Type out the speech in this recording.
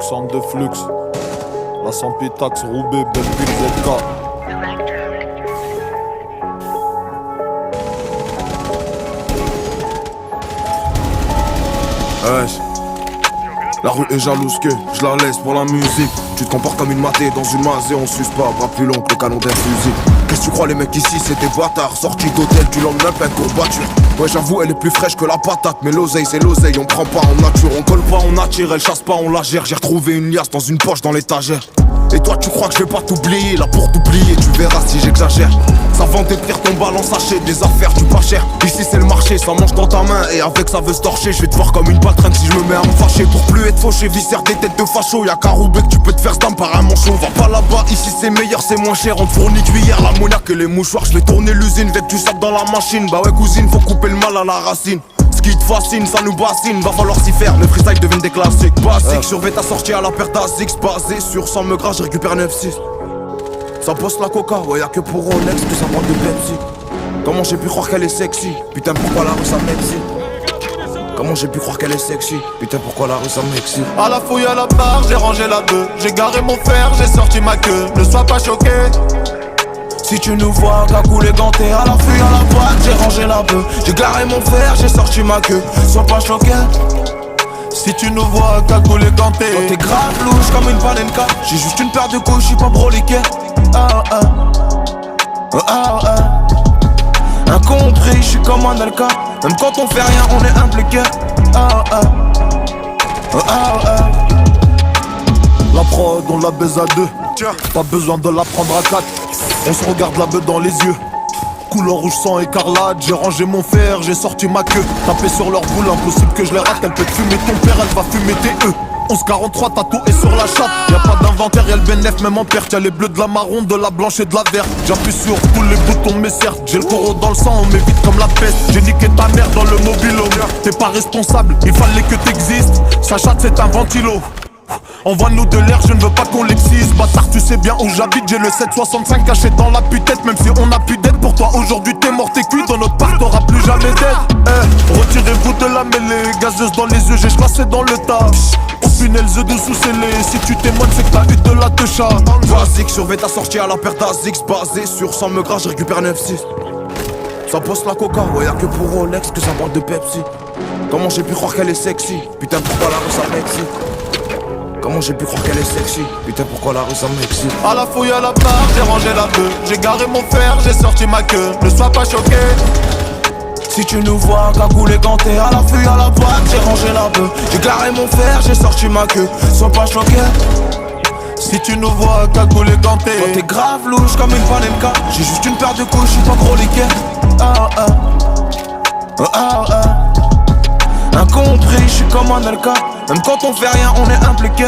centre de flux. La Sampitax, Roubaix, Belleville, ZK. Wesh. La rue est jalouse que je la laisse pour la musique. Tu te comportes comme une matée dans une masse et on suce pas. Bras plus long que le canon d'un fusil. Qu'est-ce que tu crois les mecs ici c'est des bâtards. Sortis d'hôtel tu l'emmènes plein de courbatures. Ouais j'avoue elle est plus fraîche que la patate. Mais l'oseille c'est l'oseille, on prend pas en nature. On colle pas, on attire, elle chasse pas, on la gère. J'ai retrouvé une liasse dans une poche dans l'étagère. Et toi tu crois que je vais pas t'oublier. Là pour t'oublier tu verras si j'exagère. Ça vend d'écrire ton ballon sachet. Des affaires du pas cher. Ici c'est le marché, ça mange dans ta main. Et avec ça veut se torcher. Je vais te voir comme une baltringue si je me mets à me fâcher. Pour plus être fauché, viscère des têtes de facho. Y'a qu'à Roubaix que tu peux te faire stam par un manchot. Va pas là-bas, ici c'est meilleur, c'est moins cher. On te fournit cuillère, l'ammoniaque et les mouchoirs. Je vais tourner l'usine, avec du sable dans la machine. Bah ouais cousine, faut couper le mal à la racine. Ce qui te fascine, ça nous bassine, va falloir s'y faire, mes freestyles deviennent des classiques. Basique, surveille ta sortie à la paire d'Azix. Basé sur 100 me gras, je récupère 9-6. Ça poste la coca, ouais y'a que pour Rolex que ça prend de Pepsi. Comment j'ai pu croire qu'elle est sexy? Putain pourquoi la rue ça m'excite? Comment j'ai pu croire qu'elle est sexy? Putain pourquoi la rue ça m'excite? À la fouille à la barre, j'ai rangé la bœuf. J'ai garé mon fer, j'ai sorti ma queue. Ne sois pas choqué. Si tu nous vois, cagoule et ganté, à la fouille à la boîte, j'ai rangé la bœuf. J'ai garé mon fer, j'ai sorti ma queue. Sois pas choqué. Si tu nous vois, cagoule et ganté. Toi t'es grave louche comme une palenka. J'ai juste une paire de couilles, j'suis pas broliqué. Incompris, j'suis comme un Alka. Même quand on fait rien, on est impliqué. La prod, on la baise à deux. Pas besoin de la prendre à quatre. On se regarde la beuh dans les yeux. Couleur rouge sang écarlate. J'ai rangé mon fer, j'ai sorti ma queue. Tapé sur leur boule, impossible que je les rate. Elle peut te fumer ton père, elle va fumer tes œufs. 1143 tatoué sur la chatte. Y'a pas d'inventaire, y'a le bénéf même en perte. Y'a les bleus de la marron, de la blanche et de la verte. J'appuie sur tous les boutons mais certes j'ai le coraux dans le sang, on m'évite comme la peste. J'ai niqué ta mère dans le mobilo. T'es pas responsable, il fallait que t'existes. Sa chatte c'est un ventilo. Envoie-nous de l'air, je ne veux pas qu'on l'excise. Bâtard tu sais bien où j'habite, j'ai le 765 caché dans la putette. Même si on a plus d'aide pour toi aujourd'hui t'es mort, t'es cuit. Dans notre part t'auras plus jamais d'aide. Retirez-vous de la mêlée, gazeuse dans les yeux, j'ai chassé dans le tas. Au final the dessous scellé, si tu témoignes c'est que t'as eu de la techa. Vas-y, surveille ta sortie à la paire d'Azix. Basé sur 100 me gras, je récupère 9-6. Ça poste la coca, ouais y'a que pour Rolex que ça boit de Pepsi. Comment j'ai pu croire qu'elle est sexy? Putain pourquoi la rue ça m'excite? Comment j'ai pu croire qu'elle est sexy? Putain pourquoi la rue ça m'excite? À la fouille à la barre, j'ai rangé la bœuf. J'ai garé mon fer, j'ai sorti ma queue. Ne sois pas choqué. Si tu nous vois, cagoule et ganté, à la fouille à la boîte, j'ai rangé la bœuf. J'ai garé mon fer, j'ai sorti ma queue. Sois pas choqué. Si tu nous vois, cagoule et ganté. Toi t'es grave louche comme une palenka. J'ai juste une paire de couilles, j'suis pas gros liqué. Incompris, j'suis comme un Alka. Même quand on fait rien, on est impliqué.